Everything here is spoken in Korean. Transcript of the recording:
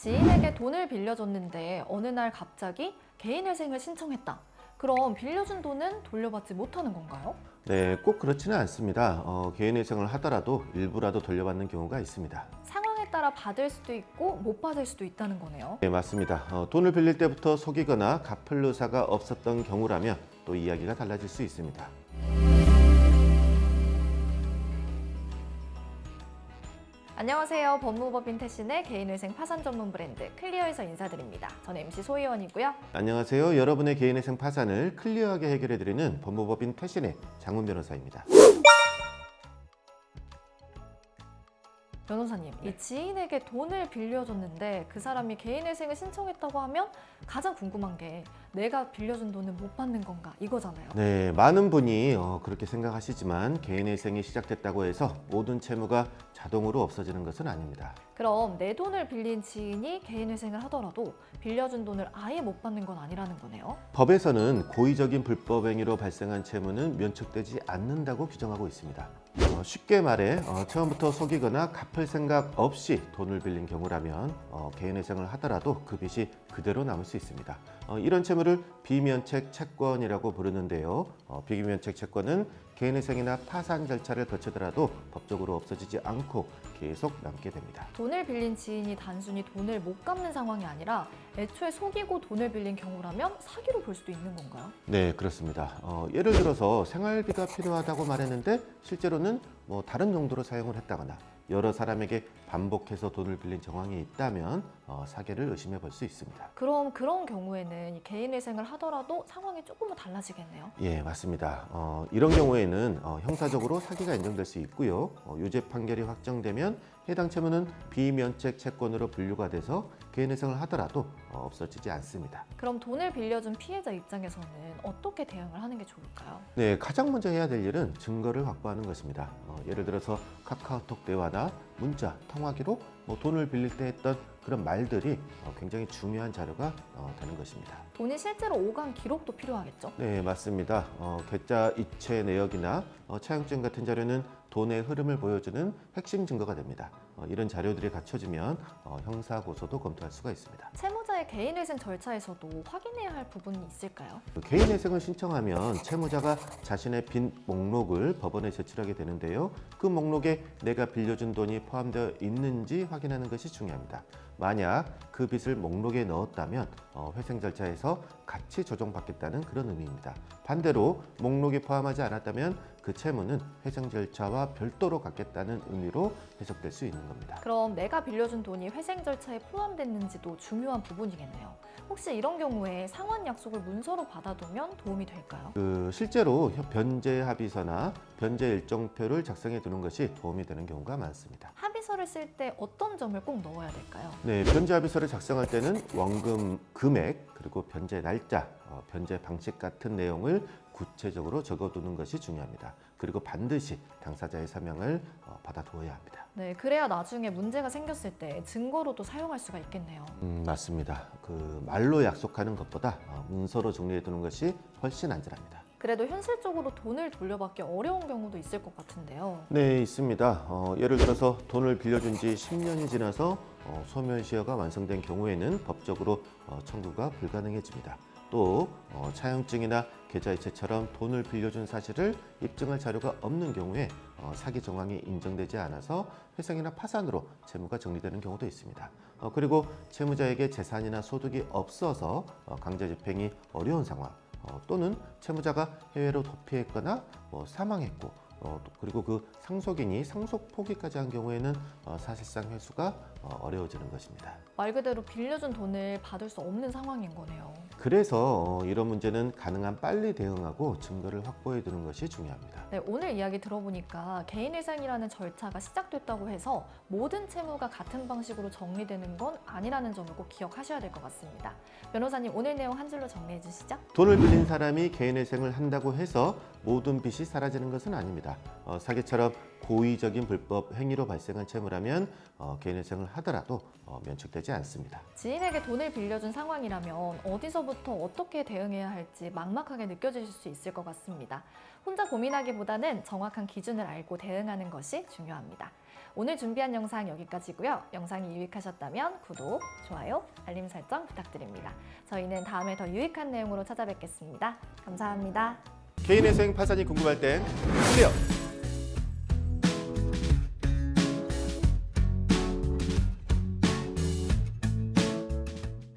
지인에게 돈을 빌려줬는데 어느 날 갑자기 개인회생을 신청했다. 그럼 빌려준 돈은 돌려받지 못하는 건가요? 네, 꼭 그렇지는 않습니다. 개인회생을 하더라도 일부라도 돌려받는 경우가 있습니다. 상황에 따라 받을 수도 있고 못 받을 수도 있다는 거네요. 네, 맞습니다. 돈을 빌릴 때부터 속이거나 갚을 의사가 없었던 경우라면 또 이야기가 달라질 수 있습니다. 안녕하세요. 법무법인 태신의 개인회생 파산 전문 브랜드 클리어에서 인사드립니다. 저는 MC 소희원이고요. 안녕하세요. 여러분의 개인회생 파산을 클리어하게 해결해드리는 법무법인 태신의 장훈 변호사입니다. 변호사님, 이 지인에게 돈을 빌려줬는데 그 사람이 개인회생을 신청했다고 하면 가장 궁금한 게 내가 빌려준 돈은 못 받는 건가 이거잖아요. 네, 많은 분이 그렇게 생각하시지만 개인회생이 시작됐다고 해서 모든 채무가 자동으로 없어지는 것은 아닙니다. 그럼 내 돈을 빌린 지인이 개인회생을 하더라도 빌려준 돈을 아예 못 받는 건 아니라는 거네요. 법에서는 고의적인 불법 행위로 발생한 채무는 면책되지 않는다고 규정하고 있습니다. 쉽게 말해 처음부터 속이거나 갚을 생각 없이 돈을 빌린 경우라면 개인회생을 하더라도 그 빚이 그대로 남을 수 있습니다. 이런 채무를 비면책 채권이라고 부르는데요. 비면책 채권은 개인회생이나 파산 절차를 거치더라도 법적으로 없어지지 않고 계속 남게 됩니다. 돈을 빌린 지인이 단순히 돈을 못 갚는 상황이 아니라 애초에 속이고 돈을 빌린 경우라면 사기로 볼 수도 있는 건가요? 네, 그렇습니다. 예를 들어서 생활비가 필요하다고 말했는데 실제로는 다른 용도로 사용을 했다거나 여러 사람에게 반복해서 돈을 빌린 정황이 있다면 사기를 의심해 볼 수 있습니다. 그럼 그런 경우에는 이 개인회생을 하더라도 상황이 조금은 달라지겠네요. 예, 맞습니다. 이런 경우에는 형사적으로 사기가 인정될 수 있고요. 유죄 판결이 확정되면 해당 채무는 비면책 채권으로 분류가 돼서 개인회생을 하더라도 없어지지 않습니다. 그럼 돈을 빌려준 피해자 입장에서는 어떻게 대응을 하는 게 좋을까요? 네, 가장 먼저 해야 될 일은 증거를 확보하는 것입니다. 예를 들어서 카카오톡 대화나 문자, 통화 기록, 돈을 빌릴 때 했던 그런 말들이 굉장히 중요한 자료가 되는 것입니다. 돈이 실제로 오간 기록도 필요하겠죠? 네, 맞습니다. 계좌 이체 내역이나 차용증 같은 자료는 돈의 흐름을 보여주는 핵심 증거가 됩니다. 이런 자료들이 갖춰지면 형사 고소도 검토할 수가 있습니다. 채무자의 개인회생 절차에서도 확인해야 할 부분이 있을까요? 개인회생을 신청하면 채무자가 자신의 빈 목록을 법원에 제출하게 되는데요. 그 목록에 내가 빌려준 돈이 포함되어 있는지 확인하는 것이 중요합니다. 만약 그 빚을 목록에 넣었다면 회생 절차에서 같이 조정받겠다는 그런 의미입니다. 반대로 목록에 포함하지 않았다면 그 채무는 회생 절차와 별도로 갖겠다는 의미로 해석될 수 있는 겁니다. 그럼 내가 빌려준 돈이 회생 절차에 포함됐는지도 중요한 부분이겠네요. 혹시 이런 경우에 상환 약속을 문서로 받아두면 도움이 될까요? 실제로 변제 합의서나 변제 일정표를 작성해 두는 것이 도움이 되는 경우가 많습니다. 합의서를 쓸 때 어떤 점을 꼭 넣어야 될까요? 네, 변제 합의서를 작성할 때는 원금 금액 그리고 변제 날짜, 변제 방식 같은 내용을 구체적으로 적어두는 것이 중요합니다. 그리고 반드시 당사자의 서명을 받아두어야 합니다. 네, 그래야 나중에 문제가 생겼을 때 증거로도 사용할 수가 있겠네요. 맞습니다. 말로 약속하는 것보다 문서로 정리해 두는 것이 훨씬 안전합니다. 그래도 현실적으로 돈을 돌려받기 어려운 경우도 있을 것 같은데요. 네, 있습니다. 예를 들어서 돈을 빌려준 지 10년이 지나서 소멸시효가 완성된 경우에는 법적으로 청구가 불가능해집니다. 또 차용증이나 계좌이체처럼 돈을 빌려준 사실을 입증할 자료가 없는 경우에 사기 정황이 인정되지 않아서 회생이나 파산으로 채무가 정리되는 경우도 있습니다. 그리고 채무자에게 재산이나 소득이 없어서 강제집행이 어려운 상황, 또는 채무자가 해외로 도피했거나 사망했고 그리고 그 상속인이 상속 포기까지 한 경우에는 사실상 회수가 어려워지는 것입니다. 말 그대로 빌려준 돈을 받을 수 없는 상황인 거네요. 그래서 이런 문제는 가능한 빨리 대응하고 증거를 확보해 두는 것이 중요합니다. 네, 오늘 이야기 들어보니까 개인회생이라는 절차가 시작됐다고 해서 모든 채무가 같은 방식으로 정리되는 건 아니라는 점을 꼭 기억하셔야 될 것 같습니다. 변호사님, 오늘 내용 한 줄로 정리해 주시죠. 돈을 빌린 사람이 개인회생을 한다고 해서 모든 빚이 사라지는 것은 아닙니다. 사기처럼 고의적인 불법 행위로 발생한 채무라면 개인회생을 하더라도 면책되지 않습니다. 지인에게 돈을 빌려준 상황이라면 어디서부터 어떻게 대응해야 할지 막막하게 느껴지실 수 있을 것 같습니다. 혼자 고민하기보다는 정확한 기준을 알고 대응하는 것이 중요합니다. 오늘 준비한 영상 여기까지고요. 영상이 유익하셨다면 구독, 좋아요, 알림 설정 부탁드립니다. 저희는 다음에 더 유익한 내용으로 찾아뵙겠습니다. 감사합니다. 개인회생 파산이 궁금할 땐 클리어!